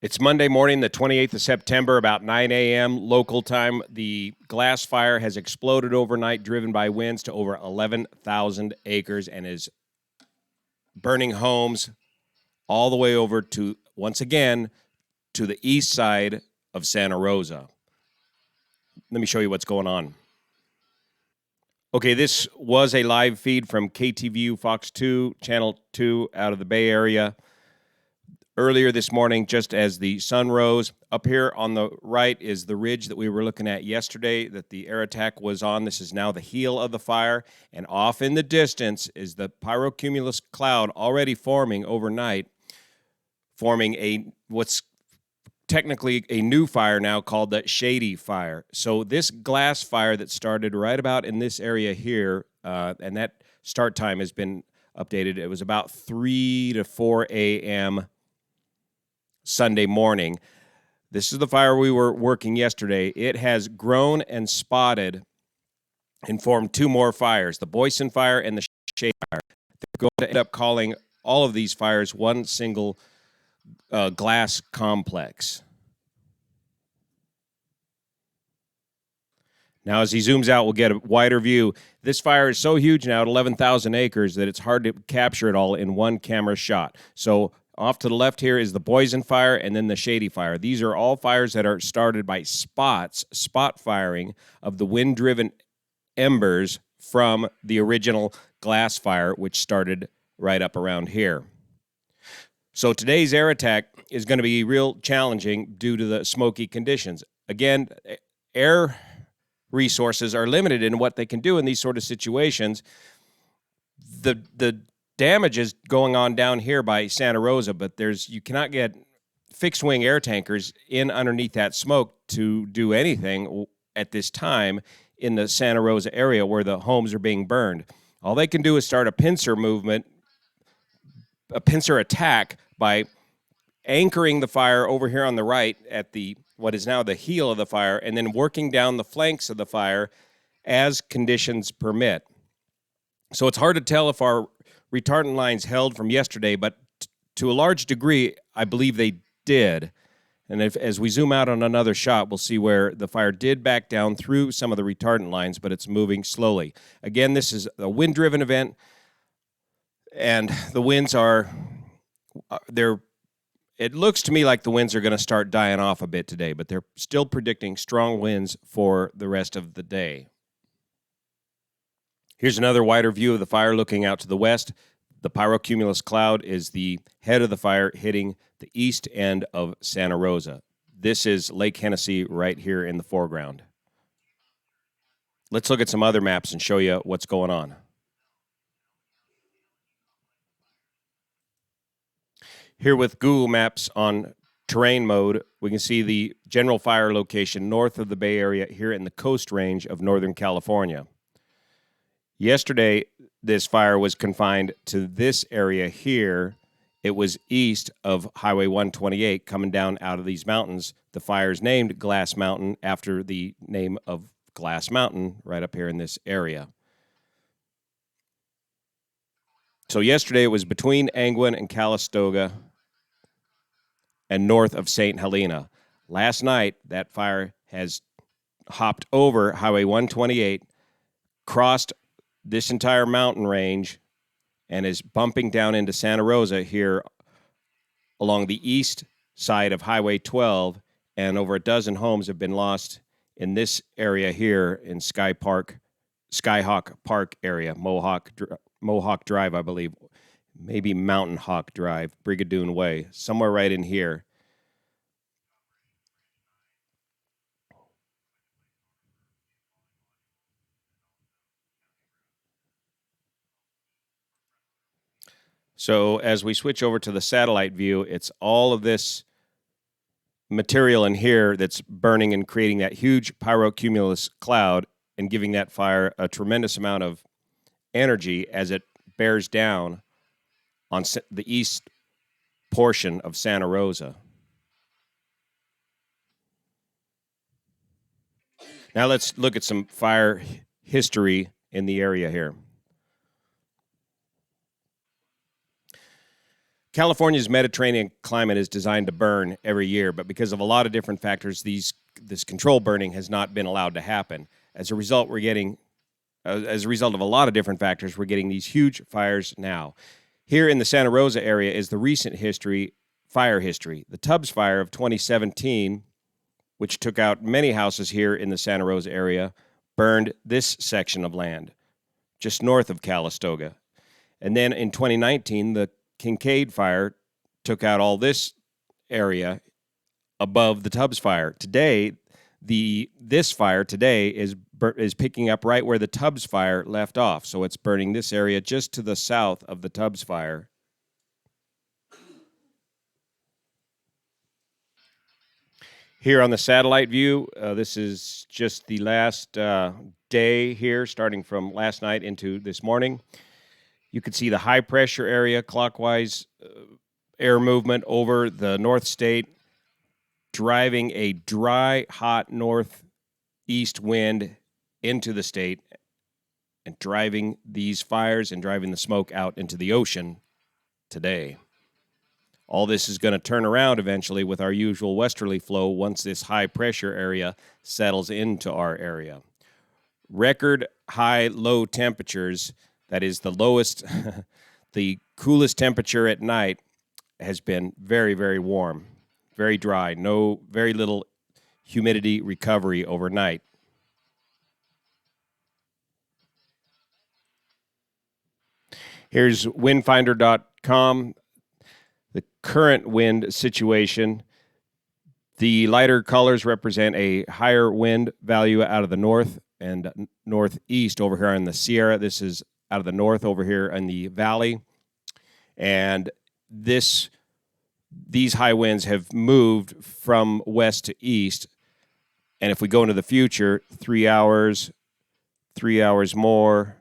It's Monday morning, the 28th of September, about 9 a.m. local time. The glass fire has exploded overnight, driven by winds to over 11,000 acres, and is burning homes all the way over to, once again, to the east side of Santa Rosa. Let me show you what's going on. Okay, this was a live feed from KTVU Fox 2, Channel 2 out of the Bay Area. Earlier this morning, just as the sun rose, up here on the right is the ridge that we were looking at yesterday that the air attack was on. This is now the heel of the fire, and off in the distance is the pyrocumulus cloud already forming overnight, forming what's technically a new fire now called the Shady Fire. So this glass fire that started right about in this area here, and that start time has been updated. It was about 3 to 4 a.m. Sunday morning. This is the fire we were working yesterday. It has grown and spotted and formed two more fires, the Boysen Fire and the Shade Fire. They're going to end up calling all of these fires one single glass complex. Now, as he zooms out, we'll get a wider view. This fire is so huge now at 11,000 acres that it's hard to capture it all in one camera shot. So off to the left here is the Boysen Fire and then the Shady Fire. These are all fires that are started by spot firing of the wind-driven embers from the original glass fire, which started right up around here. So today's air attack is going to be real challenging due to the smoky conditions. Again, air resources are limited in what they can do in these sort of situations. The damage is going on down here by Santa Rosa, but you cannot get fixed-wing air tankers in underneath that smoke to do anything at this time in the Santa Rosa area where the homes are being burned. All they can do is start a pincer movement, a pincer attack by anchoring the fire over here on the right at what is now the heel of the fire, and then working down the flanks of the fire as conditions permit. So it's hard to tell if our retardant lines held from yesterday, but to a large degree, I believe they did. And as we zoom out on another shot, we'll see where the fire did back down through some of the retardant lines, but it's moving slowly. Again, this is a wind-driven event, and the winds it looks to me like the winds are going to start dying off a bit today, but they're still predicting strong winds for the rest of the day. Here's another wider view of the fire looking out to the west. The pyrocumulus cloud is the head of the fire hitting the east end of Santa Rosa. This is Lake Hennessy right here in the foreground. Let's look at some other maps and show you what's going on. Here with Google Maps on terrain mode, we can see the general fire location north of the Bay Area here in the Coast Range of Northern California. Yesterday, this fire was confined to this area here. It was east of Highway 128 coming down out of these mountains. The fire is named Glass Mountain after the name of Glass Mountain right up here in this area. So yesterday it was between Angwin and Calistoga and north of St. Helena. Last night, that fire has hopped over Highway 128, crossed this entire mountain range, and is bumping down into Santa Rosa here along the east side of Highway 12, and over a dozen homes have been lost in this area here in Skyhawk Park area, Mohawk Drive, I believe, maybe Mountain Hawk Drive, Brigadoon Way, somewhere right in here. So as we switch over to the satellite view, it's all of this material in here that's burning and creating that huge pyrocumulus cloud and giving that fire a tremendous amount of energy as it bears down on the east portion of Santa Rosa. Now let's look at some fire history in the area here. California's Mediterranean climate is designed to burn every year, but because of a lot of different factors, this control burning has not been allowed to happen. As a result, as a result of a lot of different factors, we're getting these huge fires now. Here in the Santa Rosa area is the recent fire history. The Tubbs Fire of 2017, which took out many houses here in the Santa Rosa area, burned this section of land just north of Calistoga. And then in 2019, the Kincaid Fire took out all this area above the Tubbs Fire. Today, this fire today is picking up right where the Tubbs Fire left off. So it's burning this area just to the south of the Tubbs Fire. Here on the satellite view, this is just the last day here, starting from last night into this morning. You can see the high pressure area, clockwise air movement over the North State, driving a dry, hot northeast wind into the state and driving these fires and driving the smoke out into the ocean today. All this is going to turn around eventually with our usual westerly flow once this high pressure area settles into our area. Record high low temperatures, that is the lowest, the coolest temperature at night has been very, very warm, very dry, very little humidity recovery overnight. Here's windfinder.com. The current wind situation. The lighter colors represent a higher wind value out of the north and northeast over here in the Sierra. This is out of the north over here in the valley. And these high winds have moved from west to east. And if we go into the future, 3 hours more,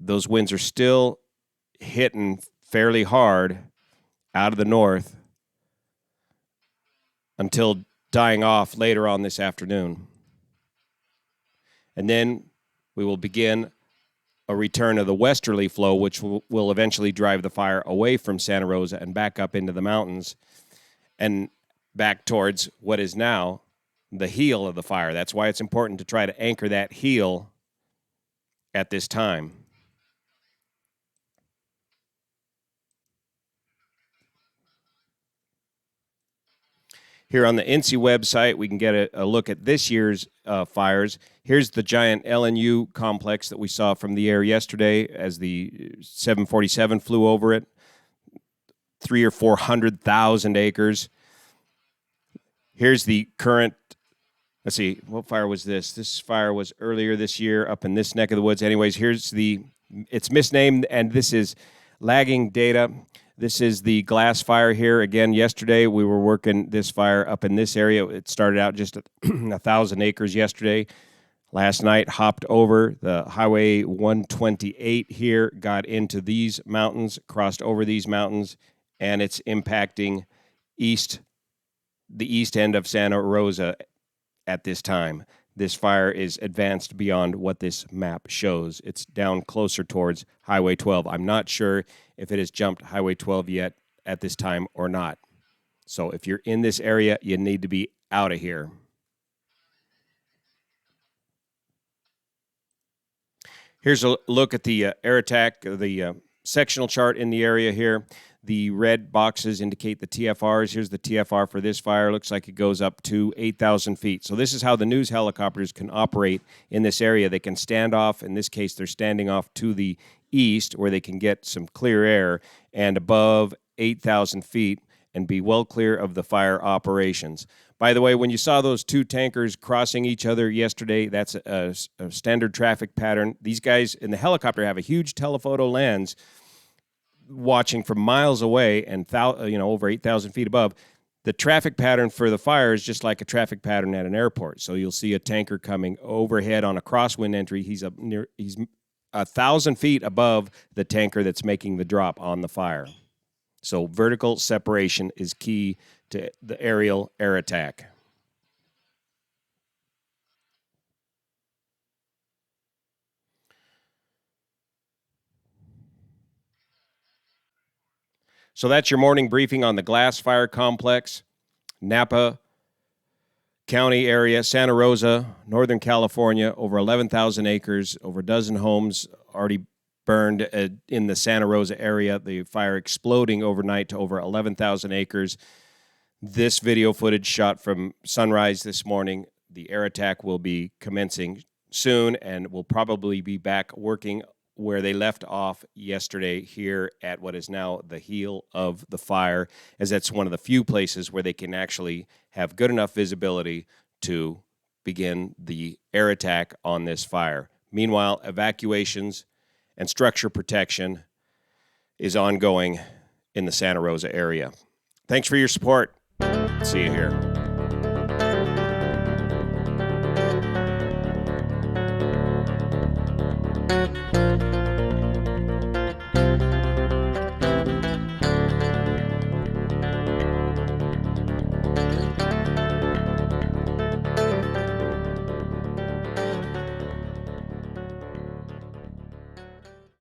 those winds are still hitting fairly hard out of the north until dying off later on this afternoon. And then we will begin a return of the westerly flow, which will eventually drive the fire away from Santa Rosa and back up into the mountains and back towards what is now the heel of the fire. That's why it's important to try to anchor that heel at this time. Here on the Inciweb website, we can get a look at this year's fires. Here's the giant LNU complex that we saw from the air yesterday as the 747 flew over it. 300,000 or 400,000 acres. Here's the current, let's see, what fire was this? This fire was earlier this year up in this neck of the woods. Anyways, it's misnamed, and this is lagging data. This is the glass fire here. Again, yesterday we were working this fire up in this area. It started out just 1,000 acres yesterday. Last night, hopped over the Highway 128 here, got into these mountains, crossed over these mountains, and it's impacting the east end of Santa Rosa at this time. This fire is advanced beyond what this map shows. It's down closer towards Highway 12. I'm not sure if it has jumped Highway 12 yet at this time or not. So if you're in this area, you need to be out of here. Here's a look at the air attack, the sectional chart in the area here. The red boxes indicate the TFRs. Here's the TFR for this fire. Looks like it goes up to 8,000 feet. So this is how the news helicopters can operate in this area. They can stand off. In this case, they're standing off to the east where they can get some clear air and above 8,000 feet and be well clear of the fire operations. By the way, when you saw those two tankers crossing each other yesterday, that's a standard traffic pattern. These guys in the helicopter have a huge telephoto lens watching from miles away and over 8,000 feet above. The traffic pattern for the fire is just like a traffic pattern at an airport. So you'll see a tanker coming overhead on a crosswind entry. He's 1,000 feet above the tanker that's making the drop on the fire. So vertical separation is key to the aerial air attack. So that's your morning briefing on the Glass Fire Complex, Napa County area, Santa Rosa, Northern California, over 11,000 acres, over a dozen homes already burned in the Santa Rosa area. The fire exploding overnight to over 11,000 acres. This video footage shot from sunrise this morning. The air attack will be commencing soon and will probably be back working where they left off yesterday here at what is now the heel of the fire, as that's one of the few places where they can actually have good enough visibility to begin the air attack on this fire. Meanwhile, evacuations and structure protection is ongoing in the Santa Rosa area. Thanks for your support. See you here.